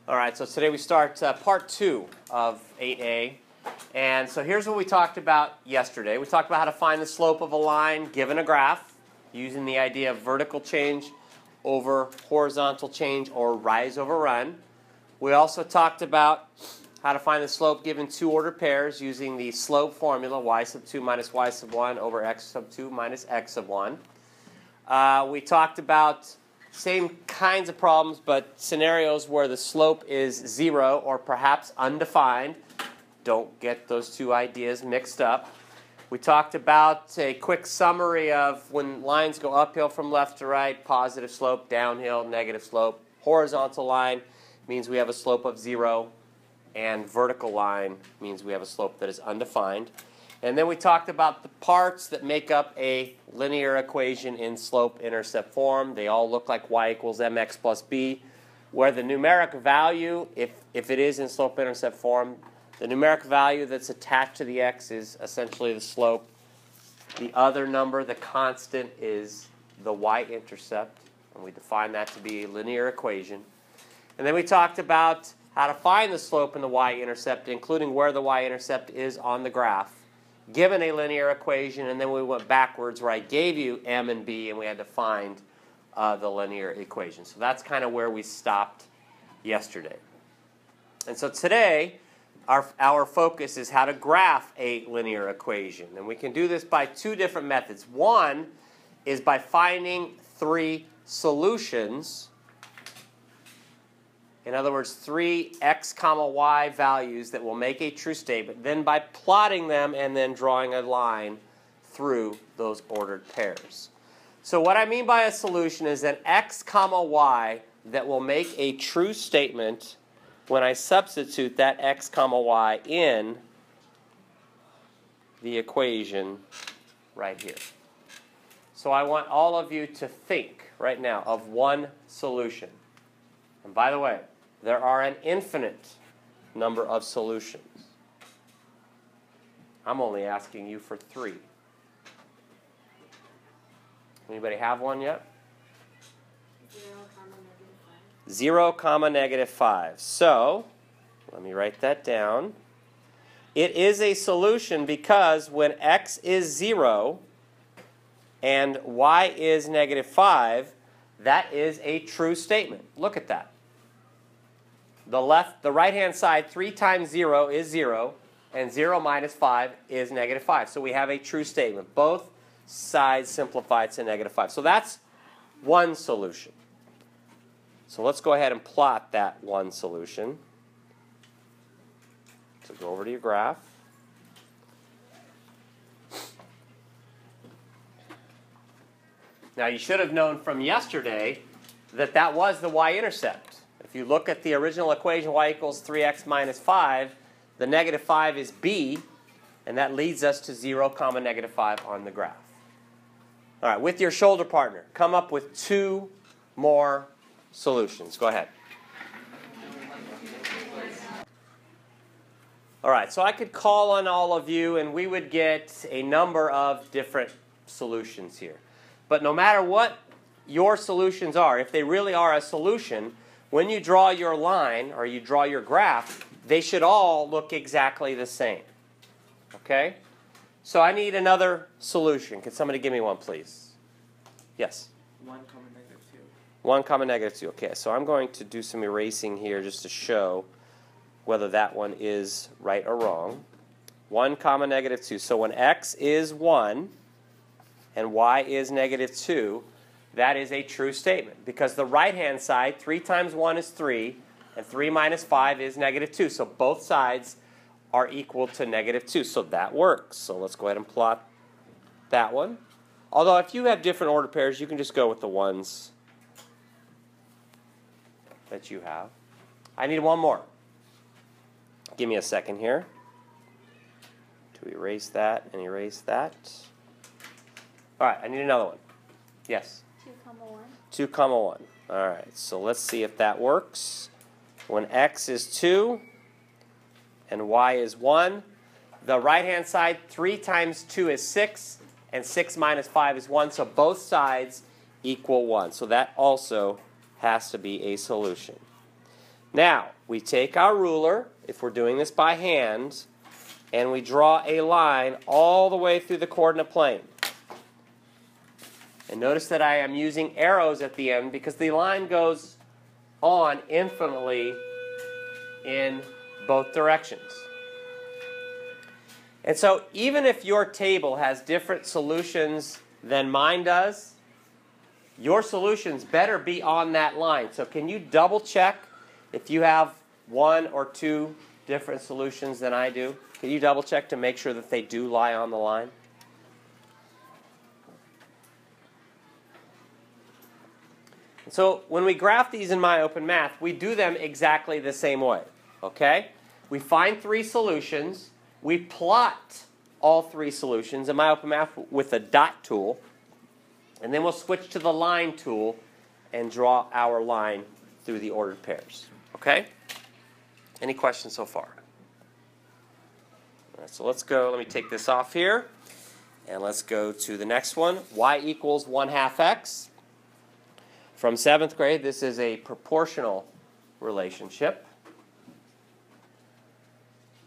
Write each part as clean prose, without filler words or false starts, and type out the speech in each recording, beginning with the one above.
All right, so today we start part 2 of 8A. And so here's what we talked about yesterday. We talked about how to find the slope of a line given a graph using the idea of vertical change over horizontal change or rise over run. We also talked about how to find the slope given two ordered pairs using the slope formula, y sub 2 minus y sub 1 over x sub 2 minus x sub 1. We talked about same kinds of problems, but scenarios where the slope is 0 or perhaps undefined. Don't get those two ideas mixed up. We talked about a quick summary of when lines go uphill from left to right, positive slope, downhill, negative slope. Horizontal line means we have a slope of 0, and vertical line means we have a slope that is undefined. And then we talked about the parts that make up a linear equation in slope-intercept form. They all look like y equals mx plus b, where the numeric value, if it is in slope-intercept form, the numeric value that's attached to the x is essentially the slope. The other number, the constant, is the y-intercept, and we define that to be a linear equation. And then we talked about how to find the slope in the y-intercept, including where the y-intercept is on the graph, given a linear equation, and then we went backwards where I gave you m and b, and we had to find the linear equation. So that's kind of where we stopped yesterday. And so today, our focus is how to graph a linear equation. And we can do this by two different methods. One is by finding three solutions. In other words, three x comma y values that will make a true statement, then by plotting them and then drawing a line through those ordered pairs. So what I mean by a solution is an x comma y that will make a true statement when I substitute that x comma y in the equation right here. So I want all of you to think right now of one solution. And by the way, there are an infinite number of solutions. I'm only asking you for 3. Anybody have one yet? 0, comma, negative 5. So, let me write that down. It is a solution because when x is 0 and y is negative 5, that is a true statement. Look at that. The right-hand side, 3 times 0 is 0, and 0 minus 5 is negative 5. So we have a true statement. Both sides simplify to negative 5. So that's one solution. So let's go ahead and plot that one solution. So go over to your graph. Now you should have known from yesterday that that was the y-intercept. If you look at the original equation, y equals 3x minus 5, the negative 5 is b, and that leads us to 0, comma, negative 5 on the graph. All right, with your shoulder partner, come up with 2 more solutions. Go ahead. All right, so I could call on all of you, and we would get a number of different solutions here. But no matter what your solutions are, if they really are a solution, when you draw your line or you draw your graph, they should all look exactly the same. Okay? So I need another solution. Can somebody give me one, please? Yes? 1, comma, negative 2. 1, comma, negative 2. Okay, so I'm going to do some erasing here just to show whether that one is right or wrong. 1, comma, negative 2. So when x is 1 and y is negative 2, that is a true statement because the right-hand side, 3 times 1 is 3, and 3 minus 5 is negative 2. So both sides are equal to negative 2. So that works. So let's go ahead and plot that one. Although if you have different order pairs, you can just go with the ones that you have. I need one more. Give me a second here to erase that and erase that. All right, I need another one. Yes? 2, comma 1. 2, comma 1. All right, so let's see if that works. When x is 2 and y is 1, the right-hand side, 3 times 2 is 6, and 6 minus 5 is 1, so both sides equal 1. So that also has to be a solution. Now, we take our ruler, if we're doing this by hand, and we draw a line all the way through the coordinate plane. And notice that I am using arrows at the end because the line goes on infinitely in both directions. And so even if your table has different solutions than mine does, your solutions better be on that line. So can you double check if you have one or two different solutions than I do? Can you double check to make sure that they do lie on the line? So when we graph these in My Open Math, we do them exactly the same way. Okay? We find three solutions. We plot all three solutions in My Open Math with a dot tool. And then we'll switch to the line tool and draw our line through the ordered pairs. Okay? Any questions so far? All right, so let's go. Let me take this off here. And let's go to the next one. Y equals 1/2 x. From 7th grade, this is a proportional relationship.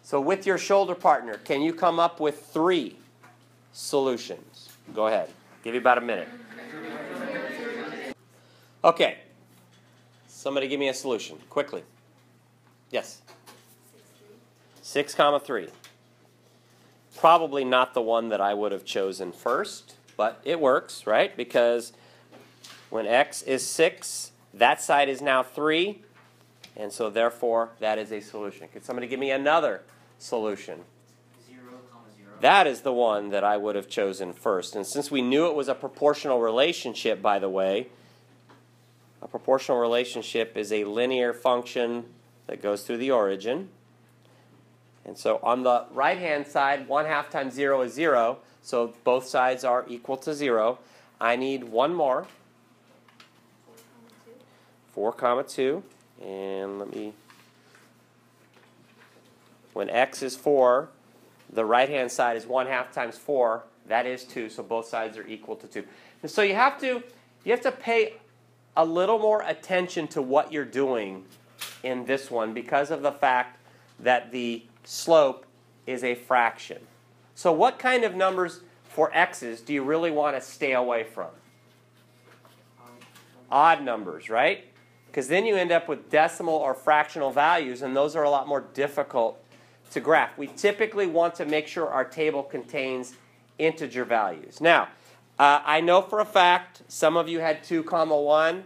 So with your shoulder partner, can you come up with three solutions? Go ahead. Give you about a minute. Okay. Somebody give me a solution, quickly. Yes? 6, 3. Probably not the one that I would have chosen first, but it works, right? Because when x is 6, that side is now 3, and so therefore that is a solution. Could somebody give me another solution? 0, 0. That is the one that I would have chosen first. And since we knew it was a proportional relationship, by the way, a proportional relationship is a linear function that goes through the origin. And so on the right-hand side, 1/2 times 0 is 0, so both sides are equal to 0. I need one more. 4, 2, and when x is 4, the right-hand side is 1/2 times 4. That is 2, so both sides are equal to 2. And so you have to pay a little more attention to what you're doing in this one because of the fact that the slope is a fraction. So what kind of numbers for x's do you really want to stay away from? Odd numbers, right? Because then you end up with decimal or fractional values, and those are a lot more difficult to graph. We typically want to make sure our table contains integer values. Now, I know for a fact some of you had 2, 1.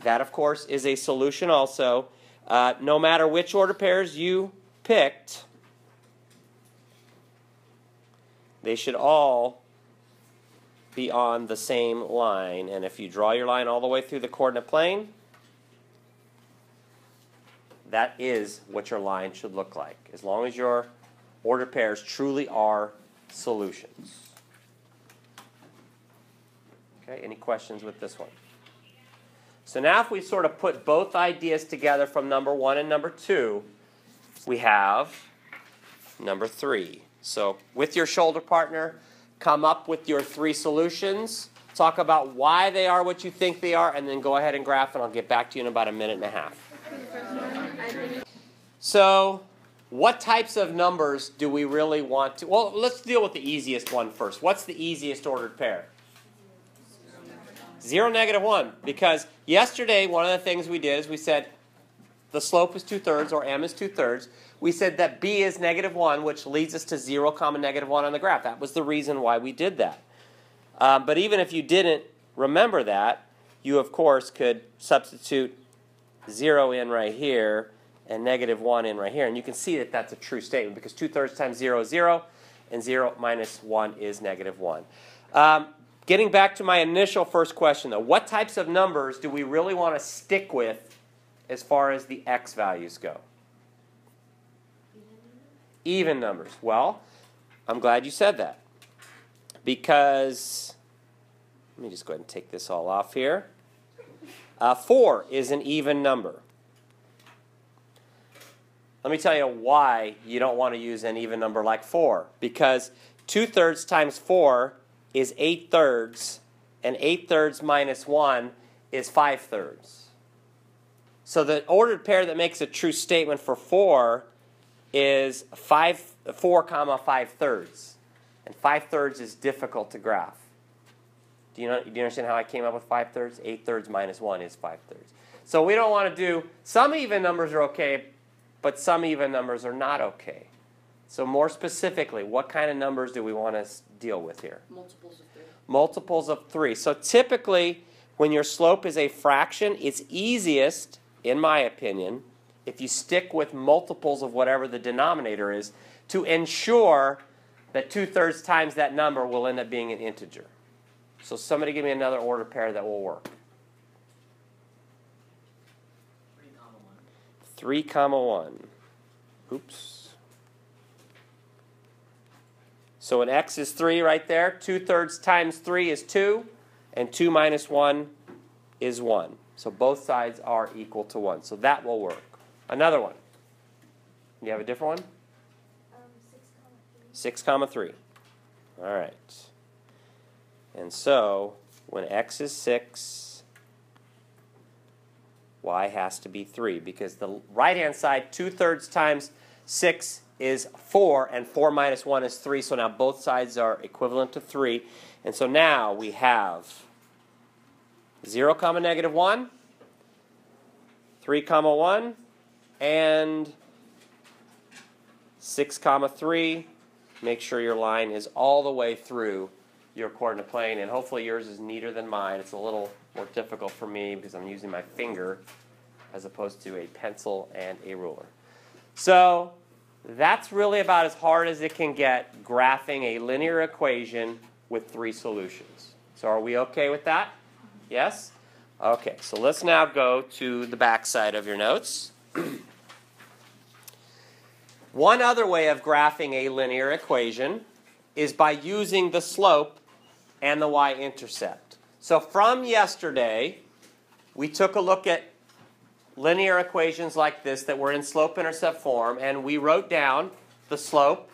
That, of course, is a solution also. No matter which order pairs you picked, they should all be on the same line. And if you draw your line all the way through the coordinate plane, that is what your line should look like, as long as your order pairs truly are solutions. Okay, any questions with this one? So now if we sort of put both ideas together from number 1 and number 2, we have number 3. So with your shoulder partner, come up with your 3 solutions, talk about why they are what you think they are, and then go ahead and graph, and I'll get back to you in about a minute and a half. So what types of numbers do we really want to... Well, let's deal with the easiest one first. What's the easiest ordered pair? 0, -1. Because yesterday, one of the things we did is we said the slope is 2/3, or m is 2/3. We said that b is -1, which leads us to 0, -1 on the graph. That was the reason why we did that. But even if you didn't remember that, you, of course, could substitute 0 in right here and -1 in right here. And you can see that that's a true statement because 2/3 times 0 is 0, and 0 minus 1 is -1. Getting back to my initial first question, though, what types of numbers do we really want to stick with as far as the x values go? Even numbers. Well, I'm glad you said that. Because, let me just go ahead and take this all off here. 4 is an even number. Let me tell you why you don't want to use an even number like 4. Because 2/3 times 4 is 8/3, and 8/3 minus 1 is 5/3. So the ordered pair that makes a true statement for 4 is 4 comma 5/3. And 5/3 is difficult to graph. Do you understand how I came up with 5/3? 8/3 minus 1 is 5/3. So we don't want to do, some even numbers are okay, but some even numbers are not okay. So more specifically, what kind of numbers do we want to deal with here? Multiples of 3. Multiples of 3. So typically, when your slope is a fraction, it's easiest, in my opinion, if you stick with multiples of whatever the denominator is, to ensure that 2/3 times that number will end up being an integer. So somebody give me another order pair that will work. 3 comma 1. 3 comma 1. Oops. So an x is 3 right there. 2/3 times 3 is 2. And 2 minus 1 is 1. So both sides are equal to 1. So that will work. Another one. You have a different one? 6 comma 3. All right. And so when x is 6, y has to be 3. Because the right-hand side, 2/3 times 6 is 4. And 4 minus 1 is 3. So now both sides are equivalent to 3. And so now we have 0 comma negative 1, 3 comma 1, and 6 comma 3. Make sure your line is all the way through your coordinate plane, and hopefully yours is neater than mine. It's a little more difficult for me because I'm using my finger as opposed to a pencil and a ruler. So that's really about as hard as it can get, graphing a linear equation with 3 solutions. So are we okay with that? Yes? Okay, so let's now go to the back side of your notes. One other way of graphing a linear equation is by using the slope and the y-intercept. So from yesterday, we took a look at linear equations like this that were in slope-intercept form, and we wrote down the slope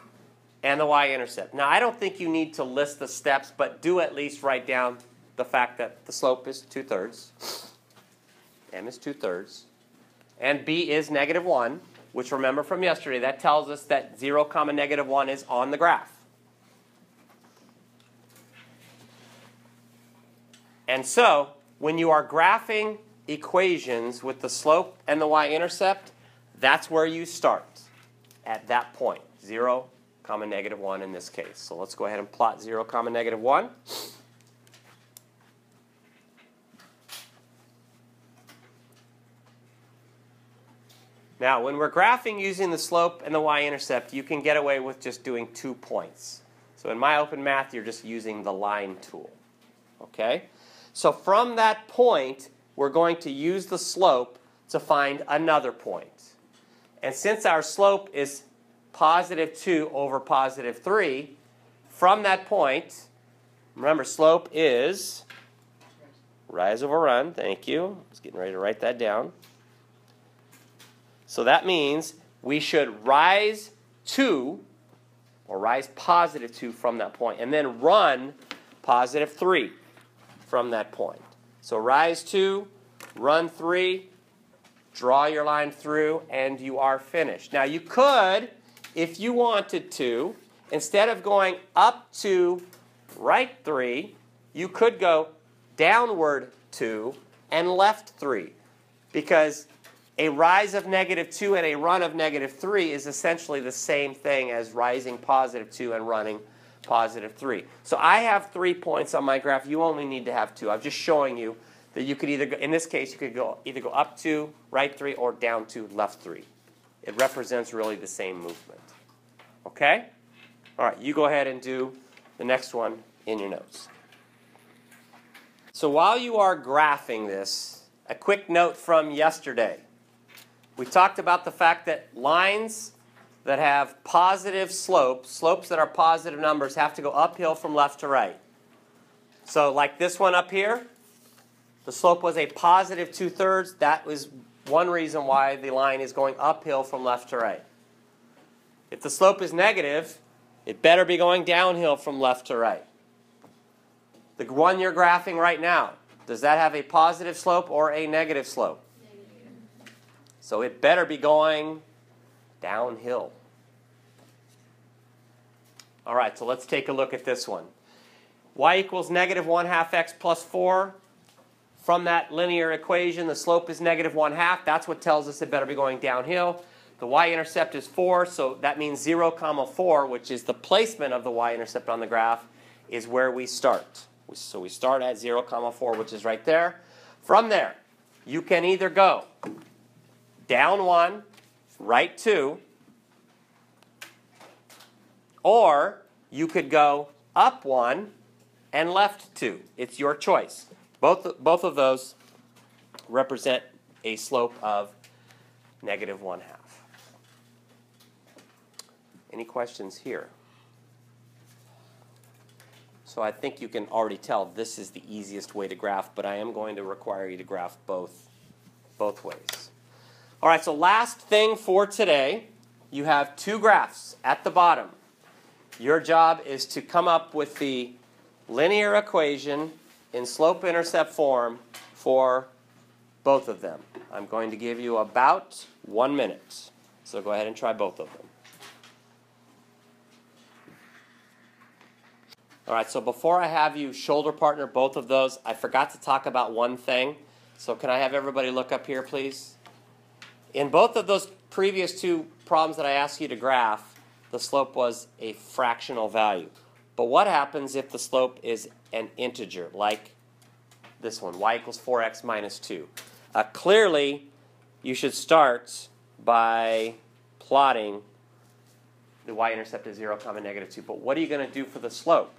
and the y-intercept. Now, I don't think you need to list the steps, but do at least write down the fact that the slope is 2/3, m is 2/3, and b is negative 1, which remember from yesterday, that tells us that 0 comma negative 1 is on the graph. And so, when you are graphing equations with the slope and the y-intercept, that's where you start, at that point, 0 comma negative 1 in this case. So let's go ahead and plot 0 comma negative 1. Now, when we're graphing using the slope and the y-intercept, you can get away with just doing 2 points. So in my open math, you're just using the line tool. Okay? So from that point, we're going to use the slope to find another point. And since our slope is positive 2 over positive 3, from that point, remember slope is rise over run. Thank you. I was getting ready to write that down. So that means we should rise 2, or rise positive 2 from that point, and then run positive 3 from that point. So rise 2, run 3, draw your line through, and you are finished. Now you could, if you wanted to, instead of going up 2, right 3, you could go downward 2 and left 3. Because a rise of negative 2 and a run of negative 3 is essentially the same thing as rising positive 2 and running positive 3. So I have 3 points on my graph. You only need to have 2. I'm just showing you that you could either go, in this case, you could either go up 2, right 3, or down 2, left 3. It represents really the same movement. Okay? All right, you go ahead and do the next one in your notes. So while you are graphing this, a quick note from yesterday. We talked about the fact that lines that have positive slopes, slopes that are positive numbers, have to go uphill from left to right. So like this one up here, the slope was a positive 2/3. That was one reason why the line is going uphill from left to right. If the slope is negative, it better be going downhill from left to right. The one you're graphing right now, does that have a positive slope or a negative slope? So it better be going downhill. All right, so let's take a look at this one. Y equals negative 1/2 x plus 4. From that linear equation, the slope is negative 1/2. That's what tells us it better be going downhill. The y-intercept is 4, so that means 0, 4, which is the placement of the y-intercept on the graph, is where we start. So we start at 0, 4, which is right there. From there, you can either go down 1, right 2, or you could go up 1 and left 2. It's your choice. Both of those represent a slope of negative 1/2. Any questions here? So I think you can already tell this is the easiest way to graph, but I am going to require you to graph both ways. All right, so last thing for today, you have 2 graphs at the bottom. Your job is to come up with the linear equation in slope-intercept form for both of them. I'm going to give you about 1 minute. So go ahead and try both of them. All right, so before I have you shoulder partner both of those, I forgot to talk about one thing. So can I have everybody look up here, please? In both of those previous 2 problems that I asked you to graph, the slope was a fractional value. But what happens if the slope is an integer, like this one, y equals 4x minus 2? Clearly, you should start by plotting the y-intercept as 0, negative 2. But what are you going to do for the slope?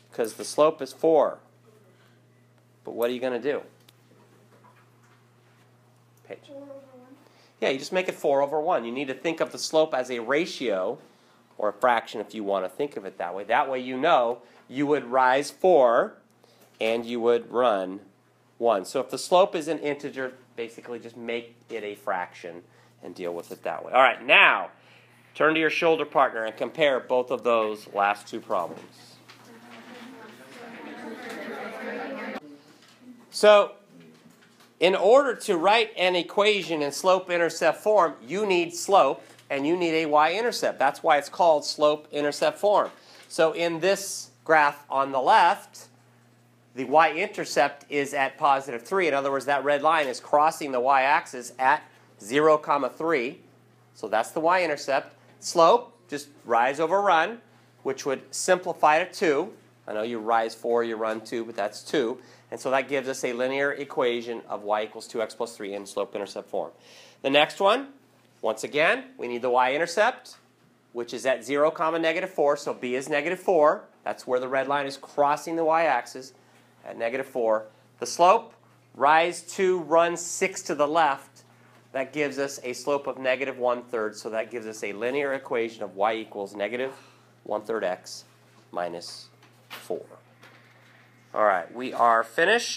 Because the slope is 4. But what are you going to do? Page. 4 over 1. Yeah, you just make it 4 over 1. You need to think of the slope as a ratio, or a fraction if you want to think of it that way. That way you know you would rise 4 and you would run 1. So if the slope is an integer, basically just make it a fraction and deal with it that way. All right, now turn to your shoulder partner and compare both of those last 2 problems. So in order to write an equation in slope-intercept form, you need slope and you need a y-intercept. That's why it's called slope-intercept form. So in this graph on the left, the y-intercept is at positive 3. In other words, that red line is crossing the y-axis at 0, 3. So that's the y-intercept. Slope, just rise over run, which would simplify to 2. I know you rise 4, you run 2, but that's 2. And so that gives us a linear equation of y equals 2x plus 3 in slope-intercept form. The next one, once again, we need the y-intercept, which is at 0, negative 4. So b is negative 4. That's where the red line is crossing the y-axis at negative 4. The slope, rise 2, run 6 to the left. That gives us a slope of negative 1/3. So that gives us a linear equation of y equals negative 1/3 x minus 4. All right, we are finished.